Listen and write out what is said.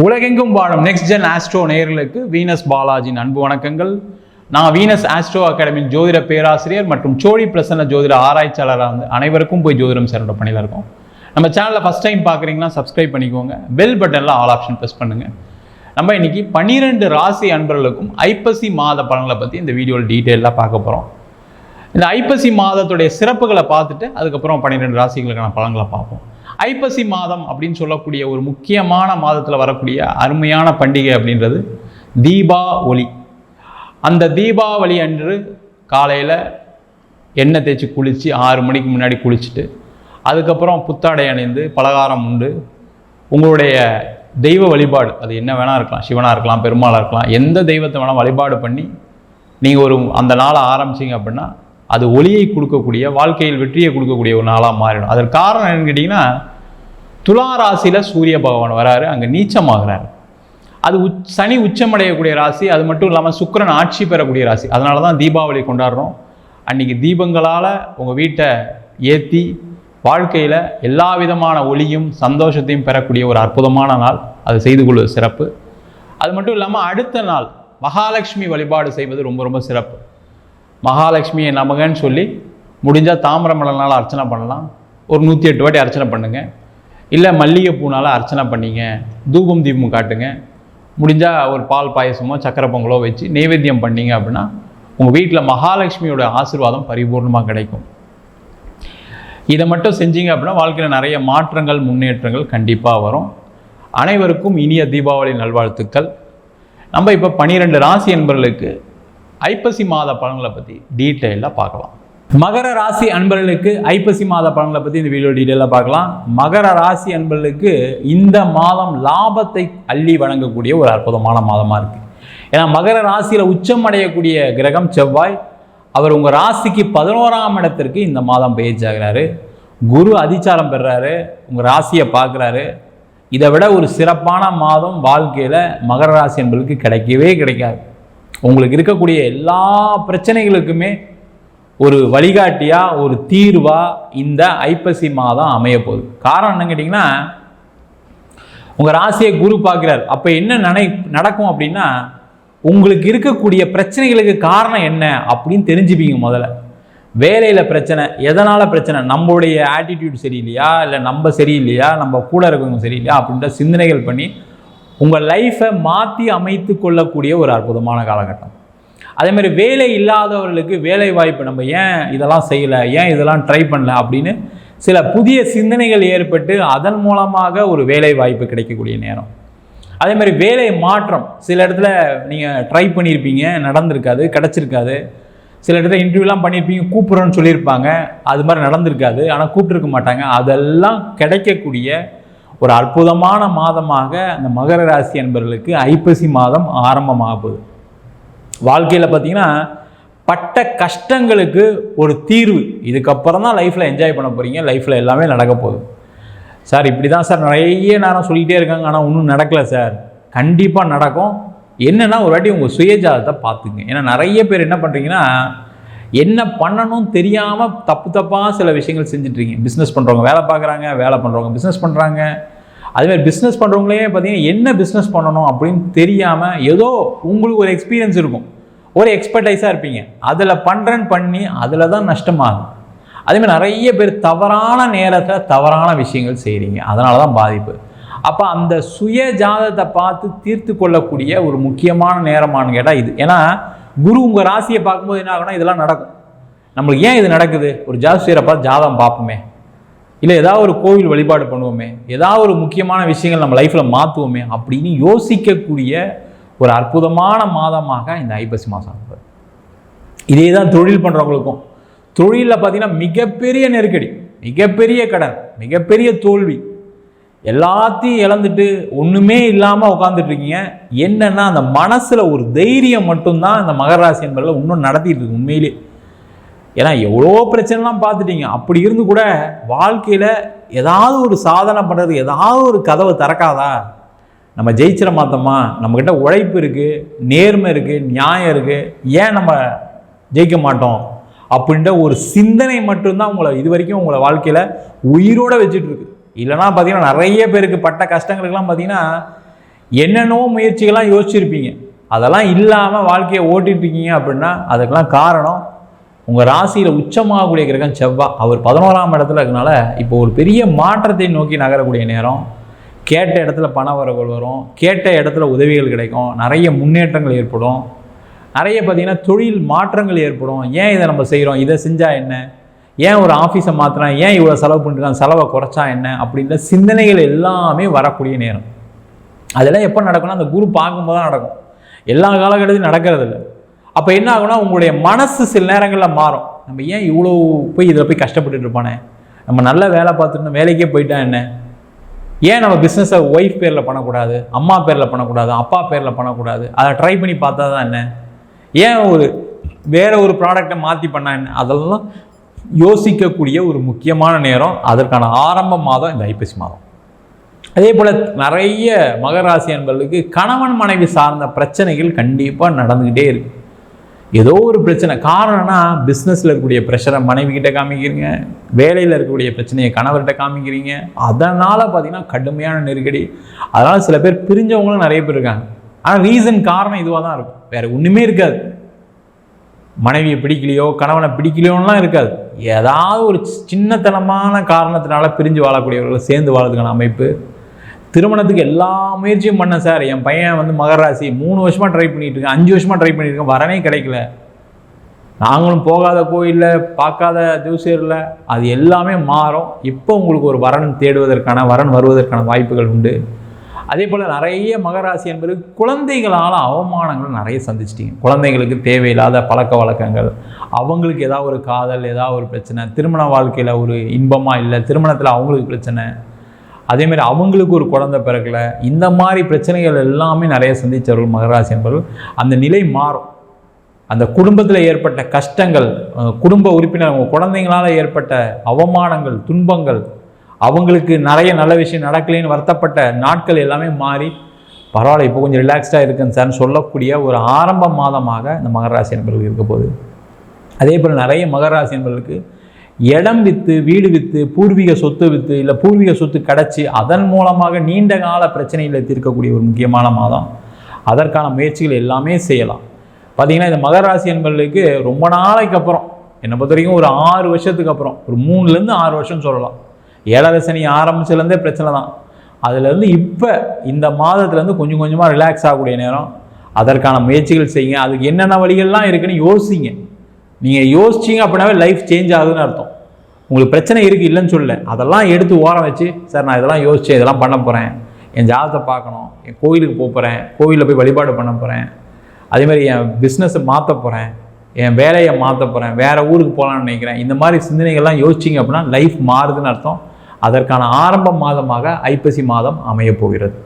உலகெங்கும் வாழும் next gen astro நேயர்களுக்கு வீனஸ் பாலாஜியின் அன்பு வணக்கங்கள். நான் வீனஸ் ஆஸ்ட்ரோ அகாடமியின் ஜோதிட பேராசிரியர் மற்றும் சோழி பிரசன்ன ஜோதிட ஆராய்ச்சியாளராக அனைவருக்கும் போய் ஜோதிடம் சேரோட பணியில் இருக்கோம். நம்ம சேனலில் ஃபஸ்ட் டைம் பார்க்குறீங்கன்னா சப்ஸ்கிரைப் பண்ணிக்கோங்க, பெல் பட்டனில் ஆல் ஆப்ஷன் ப்ரெஸ் பண்ணுங்கள். நம்ம இன்னைக்கு 12 ராசி அன்பர்களுக்கும் ஐப்பசி மாத பலன்களை பற்றி இந்த வீடியோவில் டீட்டெயிலாக பார்க்க போகிறோம். இந்த ஐப்பசி மாதத்துடைய சிறப்புகளை பார்த்துட்டு அதுக்கப்புறம் 12 ராசிகளுக்கான பலன்களை பார்ப்போம். ஐப்பசி மாதம் அப்படின்னு சொல்லக்கூடிய ஒரு முக்கியமான மாதத்தில் வரக்கூடிய அருமையான பண்டிகை அப்படின்றது தீபாவளி. அந்த தீபாவளி அன்று காலையில் எண்ணெய் தேய்ச்சி குளித்து 6 மணிக்கு முன்னாடி குளிச்சுட்டு அதுக்கப்புறம் புத்தாடை அணிந்து பலகாரம் உண்டு உங்களுடைய தெய்வ வழிபாடு, அது என்ன வேணால் இருக்கலாம், சிவனாக இருக்கலாம், பெருமாளாக இருக்கலாம், எந்த தெய்வத்தை வேணால் வழிபாடு பண்ணி நீங்கள் அந்த நாளை ஆரம்பிச்சிங்க அப்படின்னா அது ஒளியை கொடுக்கக்கூடிய, வாழ்க்கையில் வெற்றியை கொடுக்கக்கூடிய ஒரு நாளாக மாறிடும். அதற்கு காரணம் என்னன்னு கேட்டிங்கன்னா, துலா ராசியில் சூரிய பகவான் வராரு, அங்கே நீச்சமாகிறார். அது சனி உச்சமடையக்கூடிய ராசி. அது மட்டும் இல்லாமல் சுக்கிரன் ஆட்சி பெறக்கூடிய ராசி. அதனால தான் தீபாவளி கொண்டாடுறோம். அன்றைக்கி தீபங்களால் உங்கள் வீட்டை ஏற்றி வாழ்க்கையில் எல்லா விதமான ஒளியும் சந்தோஷத்தையும் பெறக்கூடிய ஒரு அற்புதமான நாள். அது செய்து கொள்வது சிறப்பு. அது மட்டும் இல்லாமல் அடுத்த நாள் மகாலட்சுமி வழிபாடு செய்வது ரொம்ப ரொம்ப சிறப்பு. மகாலட்சுமியை நமகன்னு சொல்லி முடிஞ்சால் தாமிர மலர்னால் அர்ச்சனை பண்ணலாம். ஒரு 108 வாட்டி அர்ச்சனை பண்ணுங்கள். இல்லை மல்லிகைப்பூனால் அர்ச்சனை பண்ணிங்க, தூபம் தீபம் காட்டுங்க. முடிஞ்சால் ஒரு பால் பாயசமோ சக்கரை பொங்கலோ வச்சு நைவேத்தியம் பண்ணிங்க அப்படின்னா உங்கள் வீட்டில் மகாலட்சுமியோட ஆசீர்வாதம் பரிபூர்ணமாக கிடைக்கும். இதை மட்டும் செஞ்சீங்க அப்படின்னா வாழ்க்கையில் நிறைய மாற்றங்கள் முன்னேற்றங்கள் கண்டிப்பாக வரும். அனைவருக்கும் இனிய தீபாவளி நல்வாழ்த்துக்கள். நம்ம இப்போ 12 ராசி என்பவர்களுக்கு ஐப்பசி மாத பலன்களை பற்றி டீட்டெயிலாக பார்க்கலாம். மகர ராசி அன்பர்களுக்கு ஐப்பசி மாத பலன்களை பற்றி இந்த வீடியோ டீட்டெயிலாக பார்க்கலாம். மகர ராசி அன்பர்களுக்கு இந்த மாதம் லாபத்தை அள்ளி வழங்கக்கூடிய ஒரு அற்புதமான மாதமாக இருக்குது. ஏன்னா மகர ராசியில் உச்சம் அடையக்கூடிய கிரகம் செவ்வாய், அவர் உங்கள் ராசிக்கு 11ஆம் இடத்திற்கு இந்த மாதம் பயிற்சி ஆகிறாரு. குரு அதிச்சாரம் பெறுறாரு, உங்கள் ராசியை பார்க்குறாரு. இதை விட ஒரு சிறப்பான மாதம் வாழ்க்கையில் மகர ராசி என்பதற்கு கிடைக்கவே கிடைக்காது. உங்களுக்கு இருக்கக்கூடிய எல்லா பிரச்சனைகளுக்குமே ஒரு வழிகாட்டியாக ஒரு தீர்வாக இந்த ஐப்பசி மாதம் அமைய போகுது. காரணம் என்னன்னு கேட்டிங்கன்னா, உங்கள் ராசியை குரு பார்க்குறார். அப்போ என்ன நடக்கும் அப்படின்னா, உங்களுக்கு இருக்கக்கூடிய பிரச்சனைகளுக்கு காரணம் என்ன அப்படின்னு தெரிஞ்சுப்பீங்க. முதல்ல வேலையில் பிரச்சனை, எதனால் பிரச்சனை, நம்மளுடைய ஆட்டிடியூட் சரியில்லையா, இல்லை நம்ம சரியில்லையா, நம்ம கூட இருக்கவங்க சரியில்லையா அப்படின்ற சிந்தனைகள் பண்ணி உங்கள் லைஃப்பை மாற்றி அமைத்து கொள்ளக்கூடிய ஒரு அற்புதமான காலகட்டம். அதேமாதிரி வேலை இல்லாதவர்களுக்கு வேலை வாய்ப்பு, நம்ம ஏன் இதெல்லாம் செய்யலை, ஏன் இதெல்லாம் ட்ரை பண்ணல அப்படின்னு சில புதிய சிந்தனைகள் ஏற்பட்டு அதன் மூலமாக ஒரு வேலை வாய்ப்பு கிடைக்கக்கூடிய நேரம். அதேமாதிரி வேலை மாற்றம், சில இடத்துல நீங்கள் ட்ரை பண்ணியிருப்பீங்க, நடந்திருக்காது, கிடச்சிருக்காது. சில இடத்துல இன்டர்வியூலாம் பண்ணியிருப்பீங்க, கூப்பிட்றோன்னு சொல்லியிருப்பாங்க, அது மாதிரி நடந்திருக்காது, ஆனால் கூப்பிட்டுருக்க மாட்டாங்க. அதெல்லாம் கிடைக்கக்கூடிய ஒரு அற்புதமான மாதமாக அந்த மகர ராசி என்பவர்களுக்கு ஐப்பசி மாதம் ஆரம்பமாக போகுது. வாழ்க்கையில் பார்த்தீங்கன்னா பட்ட கஷ்டங்களுக்கு ஒரு தீர்வு. இதுக்கப்புறம் தான் லைஃப்பில் என்ஜாய் பண்ண போகிறீங்க. லைஃப்பில் எல்லாமே நடக்க போகுது. சார் இப்படி தான் சார் நிறைய நேரம் சொல்லிகிட்டே இருக்காங்க, ஆனால் ஒன்றும் நடக்கலை சார். கண்டிப்பாக நடக்கும். என்னென்னா ஒரு வாட்டி உங்கள் சுயஜாதத்தை பார்த்துங்க. ஏன்னா நிறைய பேர் என்ன பண்ணுறீங்கன்னா, என்ன பண்ணணும் தெரியாமல் தப்பாக சில விஷயங்கள் செஞ்சிட்ருக்கீங்க. பிஸ்னஸ் பண்ணுறவங்க வேலை பார்க்குறாங்க, வேலை பண்ணுறவங்க பிஸ்னஸ் பண்ணுறாங்க. அதுமாதிரி பிஸ்னஸ் பண்ணுறவங்களே பார்த்தீங்கன்னா என்ன பிஸ்னஸ் பண்ணணும் அப்படின்னு தெரியாமல் ஏதோ உங்களுக்கு ஒரு எக்ஸ்பீரியன்ஸ் இருக்கும், ஒரு எக்ஸ்பர்டைஸாக இருப்பீங்க, அதில் பண்ணுறேன்னு பண்ணி அதில் தான் நஷ்டமாகும். அதேமாதிரி நிறைய பேர் தவறான நேரத்தில் தவறான விஷயங்கள் செய்கிறீங்க, அதனால தான் பாதிப்பு. அப்போ அந்த சுய ஜாதகத்தை பார்த்து தீர்த்து கொள்ளக்கூடிய ஒரு முக்கியமான நேரமானு கேட்டால் இது. ஏன்னா குரு உங்கள் ராசியை பார்க்கும்போது என்ன ஆகுனா இதெல்லாம் நடக்கும். நம்மளுக்கு ஏன் இது நடக்குது, ஒரு ஜாதகரை பார்த்து ஜாதகம் பார்ப்போமே, இல்லை ஏதாவது ஒரு கோவில் வழிபாடு பண்ணுவோமே, ஏதாவது ஒரு முக்கியமான விஷயங்கள் நம்ம லைஃப்பில் மாற்றுவோமே அப்படின்னு யோசிக்கக்கூடிய ஒரு அற்புதமான மாதமாக இந்த ஐப்பசி மாதம் இருக்குது. இதே தான் தொழில் பண்ணுறவங்களுக்கும். தொழிலில் பார்த்திங்கன்னா மிகப்பெரிய நெருக்கடி, மிகப்பெரிய கடன், மிகப்பெரிய தோல்வி, எல்லாத்தையும் இழந்துட்டு ஒன்றுமே இல்லாமல் உட்காந்துட்ருக்கீங்க. என்னென்னா அந்த மனசில் ஒரு தைரியம் மட்டும்தான் இந்த மகர ராசி என்பதில் இன்னும் நடத்திட்டு இருக்கு உண்மையிலே. ஏன்னா எவ்வளோ பிரச்சனைலாம் பார்த்துட்டீங்க. அப்படி இருந்து கூட வாழ்க்கையில் ஏதாவது ஒரு சாதனை பண்ணுறது, ஏதாவது ஒரு கதவை திறக்காதா, நம்ம ஜெயிச்சிட மாட்டோமா, நம்மக்கிட்ட உழைப்பு இருக்குது, நேர்மை இருக்குது, நியாயம் இருக்குது, ஏன் நம்ம ஜெயிக்க மாட்டோம் அப்படின்ற ஒரு சிந்தனை மட்டும்தான் உங்களை இது வரைக்கும் உங்களை வாழ்க்கையில் உயிரோடு வச்சுட்டு இருக்கு. இல்லைனா பார்த்தீங்கன்னா நிறைய பேருக்கு பட்ட கஷ்டங்களுக்கெல்லாம் பார்த்தீங்கன்னா என்னென்னவோ முயற்சிகள்லாம் யோசிச்சிருப்பீங்க, அதெல்லாம் இல்லாமல் வாழ்க்கையை ஓட்டிட்டு இருக்கீங்க அப்படின்னா அதுக்கெல்லாம் காரணம் உங்கள் ராசியில் உச்சமாகக்கூடிய கிரகம் செவ்வாய். அவர் 11ஆம் இடத்துல இருக்கனால இப்போ ஒரு பெரிய மாற்றத்தை நோக்கி நகரக்கூடிய நேரம். கேட்ட இடத்துல பண வரவுகள் வரும், கேட்ட இடத்துல உதவிகள் கிடைக்கும், நிறைய முன்னேற்றங்கள் ஏற்படும், நிறைய பார்த்திங்கன்னா தொழில் மாற்றங்கள் ஏற்படும். ஏன் இதை நம்ம செய்கிறோம், இதை செஞ்சால் என்ன, ஏன் ஒரு ஆஃபீஸை மாற்றலாம், ஏன் இவ்வளோ செலவு பண்ணிருக்காங்க, செலவை குறைச்சா என்ன அப்படின்ற சிந்தனைகள் எல்லாமே வரக்கூடிய நேரம். அதெல்லாம் எப்போ நடக்கும்னா அந்த குரு பார்க்கும்போது தான் நடக்கும், எல்லா காலகட்டத்திலும் நடக்கிறது இல்லை. அப்போ என்ன ஆகுனா உங்களுடைய மனசு சில நேரங்களில் மாறும். நம்ம ஏன் இவ்வளோ போய் இதில் போய் கஷ்டப்பட்டுட்டு இருப்பானே, நம்ம நல்ல வேலை பார்த்துட்டு வேலைக்கே போயிட்டா என்ன, ஏன் நம்ம பிஸ்னஸை ஒய்ஃப் பேரில் பண்ணக்கூடாது, அம்மா பேரில் பண்ணக்கூடாது, அப்பா பேரில் பண்ணக்கூடாது, அதை ட்ரை பண்ணி பார்த்தா தான் என்ன, ஏன் வேற ஒரு ப்ராடக்டை மாற்றி பண்ணா என்ன, அதெல்லாம் யோசிக்கக்கூடிய ஒரு முக்கியமான நேரம். அதற்கான ஆரம்ப மாதம் இந்த ஐப்பசி மாதம். அதே போல் நிறைய மகராசி அன்பர்களுக்கு கணவன் மனைவி சார்ந்த பிரச்சனைகள் கண்டிப்பாக நடந்துக்கிட்டே இருக்கு. ஏதோ ஒரு பிரச்சனை, காரணம்னா பிஸ்னஸில் இருக்கக்கூடிய ப்ரெஷரை மனைவி கிட்ட காமிக்கிறீங்க, வேலையில் இருக்கக்கூடிய பிரச்சனையை கணவர்கிட்ட காமிக்கிறீங்க, அதனால் பார்த்தீங்கன்னா கடுமையான நெருக்கடி. அதனால் சில பேர் பிரிஞ்சவங்களும் நிறைய பேர் இருக்காங்க. ஆனால் ரீசன் காரணம் இதுவாக தான் இருக்கும், வேறு ஒன்றுமே இருக்காது. மனைவியை பிடிக்கலையோ கணவனை பிடிக்கலையோலாம் இருக்காது, ஏதாவது ஒரு சின்னத்தனமான காரணத்தினால பிரிஞ்சு வாழக்கூடியவர்கள் சேர்ந்து வாழறதுக்கான அமைப்பு. திருமணத்துக்கு எல்லா முயற்சியும் பண்ணேன் சார், என் பையன் மகராசி 3 வருஷமாக ட்ரை பண்ணிட்டு இருக்கேன், 5 வருஷமாக ட்ரை பண்ணியிருக்கேன், வரனே கிடைக்கல, நாங்களும் போகாத கோயிலில் பார்க்காத ஜோசியரில், அது எல்லாமே மாறும். இப்போ உங்களுக்கு ஒரு வரன் தேடுவதற்கான வரன் வருவதற்கான வாய்ப்புகள் உண்டு. அதே போல் நிறைய மகராசி என்பது குழந்தைகளால் அவமானங்கள் நிறைய சந்திச்சிட்டிங்க. குழந்தைங்களுக்கு தேவையில்லாத பழக்க வழக்கங்கள், அவங்களுக்கு ஏதாவது ஒரு காதல், ஏதாவது ஒரு பிரச்சனை, திருமண வாழ்க்கையில் ஒரு இன்பமாக இல்லை, திருமணத்தில் அவங்களுக்கு பிரச்சனை, அதேமாதிரி அவங்களுக்கு ஒரு குழந்தை பிறக்கலை, இந்த மாதிரி பிரச்சனைகள் எல்லாமே நிறைய சந்தித்தவர்கள் மகராசி என்பவர்கள். அந்த நிலை மாறும். அந்த குடும்பத்தில் ஏற்பட்ட கஷ்டங்கள், குடும்ப உறுப்பினர் அவங்க குழந்தைங்களால் ஏற்பட்ட அவமானங்கள், துன்பங்கள், அவங்களுக்கு நிறைய நல்ல விஷயம் நடக்கலைன்னு வருத்தப்பட்ட நாட்கள் எல்லாமே மாறி பரவாயில்ல இப்போ கொஞ்சம் ரிலாக்ஸ்டாக இருக்குன்னு சார்னு சொல்லக்கூடிய ஒரு ஆரம்ப மாதமாக இந்த மகராசி என்பவர்களுக்கு இருக்க போகுது. அதே போல் நிறைய மகராசி என்பவர்களுக்கு இடம் விற்று, வீடு விற்று, பூர்வீக சொத்து விற்று, இல்லை பூர்வீக சொத்து கிடச்சி அதன் மூலமாக நீண்ட கால பிரச்சனைகளை தீர்க்கக்கூடிய ஒரு முக்கியமான மாதம். அதற்கான முயற்சிகள் எல்லாமே செய்யலாம். பார்த்திங்கன்னா இந்த மகராசி என்பவர்களுக்கு ரொம்ப நாளைக்கு அப்புறம், என்னை பொறுத்த வரைக்கும் ஒரு 6 வருஷத்துக்கு அப்புறம், ஒரு 3லேருந்து 6 வருஷம் சொல்லலாம். 7வது சனி ஆரம்பிச்சதுலேருந்தே பிரச்சனை தான். அதுலேருந்து இப்போ இந்த மாதத்துலேருந்து கொஞ்சம் கொஞ்சமாக ரிலாக்ஸ் ஆகக்கூடிய நேரம். அதற்கான முயற்சிகள் செய்யுங்க. அதுக்கு என்னென்ன வழிகள்லாம் இருக்குன்னு யோசிங்க. நீங்கள் யோசிச்சிங்க அப்படின்னாவே லைஃப் சேஞ்ச் ஆகுதுன்னு அர்த்தம். உங்களுக்கு பிரச்சனை இருக்குது இல்லைன்னு சொல்ல, அதெல்லாம் எடுத்து ஓரம் வச்சு, சார் நான் இதெல்லாம் யோசித்தேன், இதெல்லாம் பண்ண போகிறேன், என் ஜாதகத்தை பார்க்கணும், என் கோயிலுக்கு போக போகிறேன், கோயிலில் போய் வழிபாடு பண்ண போகிறேன், அதேமாதிரி என் பிஸ்னஸை மாற்ற போகிறேன், என் வேலையை மாற்ற போகிறேன், வேறு ஊருக்கு போகலான்னு நினைக்கிறேன், இந்த மாதிரி சிந்தனைகள்லாம் யோசிச்சிங்க அப்படின்னா லைஃப் மாறுதுன்னு அர்த்தம். அதற்கான ஆரம்ப மாதமாக ஐப்பசி மாதம் அமையப் போகிறது.